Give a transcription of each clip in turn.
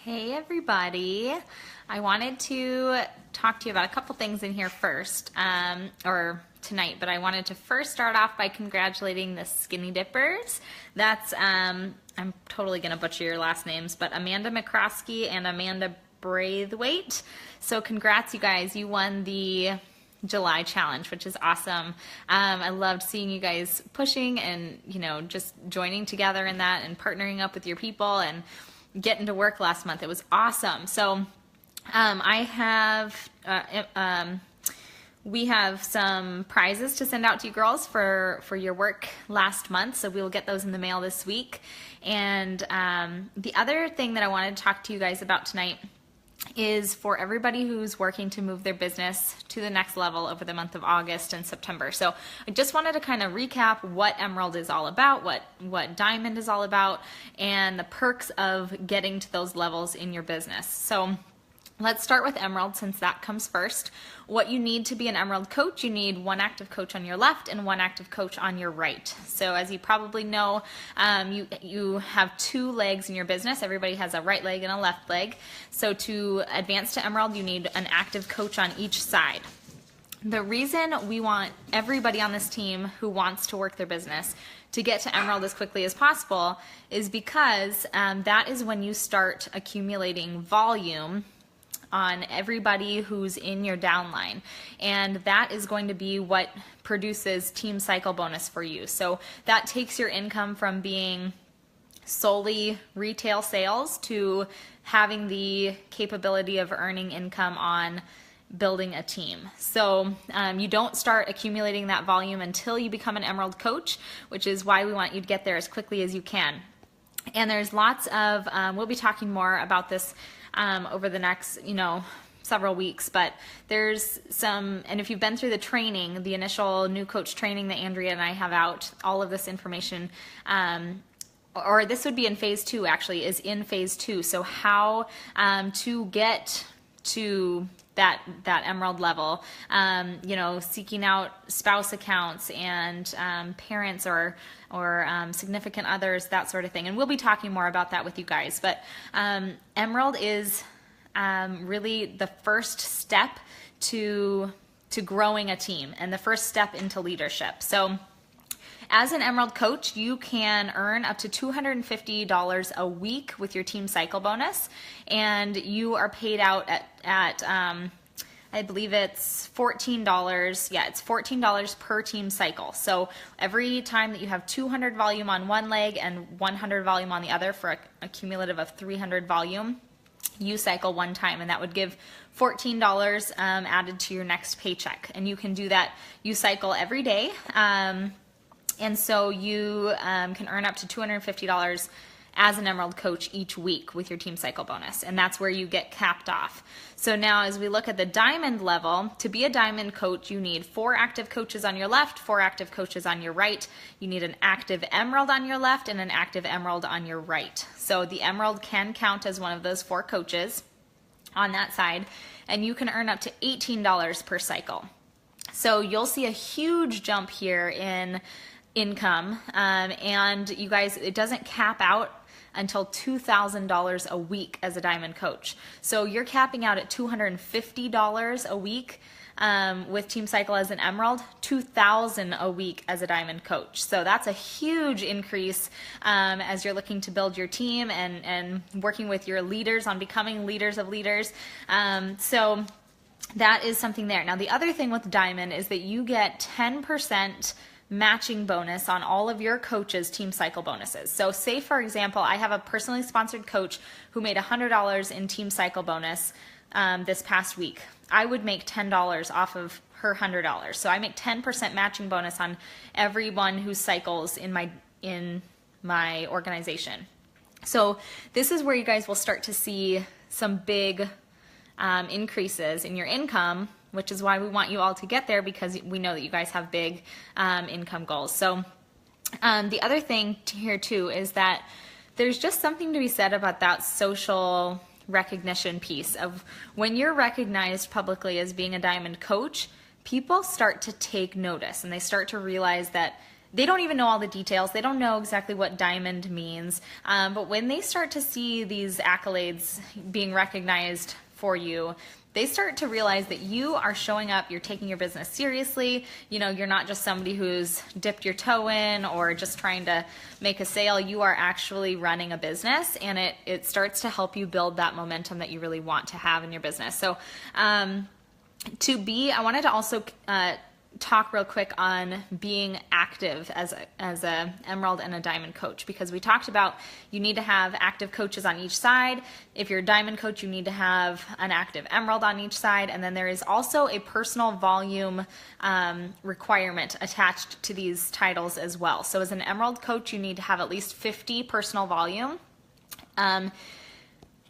Hey everybody. I wanted to talk to you about a couple things in here first, or tonight, but I wanted to first start off by congratulating the Skinny Dippers. That's, I'm totally going to butcher your last names, but Amanda McCroskey and Amanda Braithwaite. So congrats, you guys. You won the July challenge, which is awesome. I loved seeing you guys pushing and, just joining together in that and partnering up with your people and getting to work last month. It was awesome. So we have some prizes to send out to you girls for your work last month. So we will get those in the mail this week. And the other thing that I wanted to talk to you guys about tonight is for everybody who's working to move their business to the next level over the month of August and September. So I just wanted to kind of recap what Emerald is all about, what Diamond is all about, and the perks of getting to those levels in your business. So let's start with Emerald since that comes first. What you need to be an Emerald coach, you need one active coach on your left and one active coach on your right. So as you probably know, you have two legs in your business. Everybody has a right leg and a left leg. So to advance to Emerald, you need an active coach on each side. The reason we want everybody on this team who wants to work their business to get to Emerald as quickly as possible is because that is when you start accumulating volume on everybody who's in your downline, and that is going to be what produces team cycle bonus for you. So that takes your income from being solely retail sales to having the capability of earning income on building a team. So you don't start accumulating that volume until you become an Emerald coach, which is why we want you to get there as quickly as you can. And there's lots of, we'll be talking more about this over the next, several weeks, but there's some, and if you've been through the training, the initial new coach training that Andrea and I have out, all of this information, or this would be in phase 2 actually, is in phase 2. So how to get to that Emerald level, seeking out spouse accounts and parents or significant others, that sort of thing. And we'll be talking more about that with you guys. But Emerald is really the first step to growing a team and the first step into leadership. So as an Emerald coach, you can earn up to $250 a week with your team cycle bonus, and you are paid out at I believe it's $14. Yeah, it's $14 per team cycle. So every time that you have 200 volume on one leg and 100 volume on the other for a cumulative of 300 volume, you cycle one time, and that would give $14 added to your next paycheck. And you can do that. You cycle every day. And so you can earn up to $250 as an Emerald coach each week with your team cycle bonus. And that's where you get capped off. So now as we look at the Diamond level, to be a Diamond coach, you need 4 active coaches on your left, 4 active coaches on your right. You need an active Emerald on your left and an active Emerald on your right. So the Emerald can count as one of those 4 coaches on that side. And you can earn up to $18 per cycle. So you'll see a huge jump here in income, and you guys, it doesn't cap out until $2,000 a week as a Diamond coach. So you're capping out at $250 a week with Team Cycle as an Emerald, $2,000 a week as a Diamond coach. So that's a huge increase as you're looking to build your team and working with your leaders on becoming leaders of leaders. So that is something there. Now the other thing with Diamond is that you get 10% matching bonus on all of your coaches' team cycle bonuses. So say, for example, I have a personally sponsored coach who made $100 in team cycle bonus this past week. I would make $10 off of her $100. So I make 10% matching bonus on everyone who cycles in my organization. So this is where you guys will start to see some big increases in your income, which is why we want you all to get there, because we know that you guys have big income goals. So the other thing here too is that there's just something to be said about that social recognition piece of when you're recognized publicly as being a Diamond coach, people start to take notice and they start to realize that they don't even know all the details. They don't know exactly what diamond means. But when they start to see these accolades being recognized for you, they start to realize that you are showing up, you're taking your business seriously. You know, you're not just somebody who's dipped your toe in or just trying to make a sale. You are actually running a business, and it starts to help you build that momentum that you really want to have in your business. So I wanted to also talk real quick on being active as a emerald and a diamond coach, because we talked about you need to have active coaches on each side. If you're a diamond coach, you need to have an active emerald on each side, and then there is also a personal volume requirement attached to these titles as well. So as an emerald coach, you need to have at least 50 personal volume. And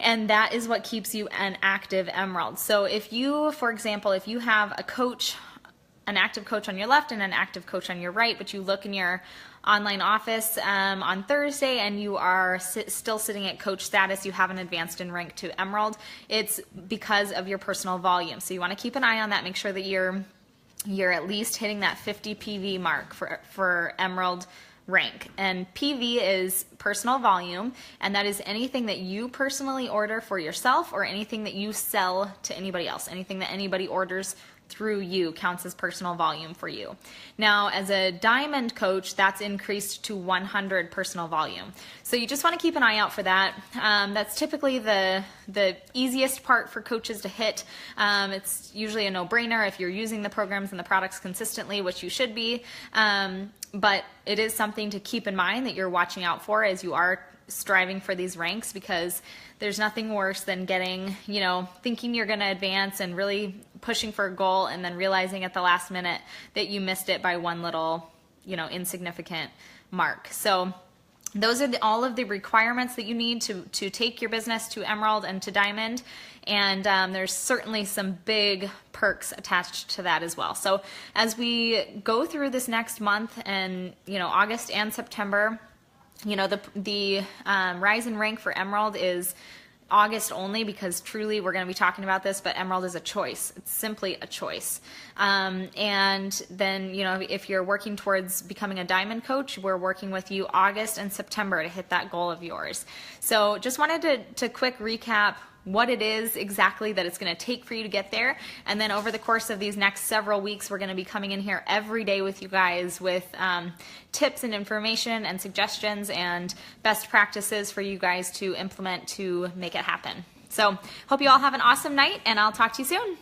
that is what keeps you an active emerald. So if you, for example, if you have a coach, an active coach on your left and an active coach on your right, but you look in your online office on Thursday and you are still sitting at coach status, you haven't advanced in rank to emerald, it's because of your personal volume. So you want to keep an eye on that, make sure that you're at least hitting that 50 PV mark for emerald rank. And PV is personal volume, and that is anything that you personally order for yourself or anything that you sell to anybody else. Anything that anybody orders through you counts as personal volume for you. Now, as a diamond coach, that's increased to 100 personal volume. So you just want to keep an eye out for that. That's typically the easiest part for coaches to hit. It's usually a no-brainer if you're using the programs and the products consistently, which you should be. But it is something to keep in mind that you're watching out for as you are striving for these ranks, because there's nothing worse than getting, thinking you're going to advance and really pushing for a goal and then realizing at the last minute that you missed it by one little, insignificant mark. So those are all of the requirements that you need to take your business to emerald and to diamond. And there's certainly some big perks attached to that as well. So as we go through this next month and, August and September, the rise in rank for emerald is August only, because truly we're going to be talking about this, but emerald is a choice. It's simply a choice. And then, if you're working towards becoming a diamond coach, we're working with you August and September to hit that goal of yours. So just wanted to quick recap what it is exactly that it's going to take for you to get there. And then over the course of these next several weeks, we're going to be coming in here every day with you guys with tips and information and suggestions and best practices for you guys to implement to make it happen. So hope you all have an awesome night, and I'll talk to you soon.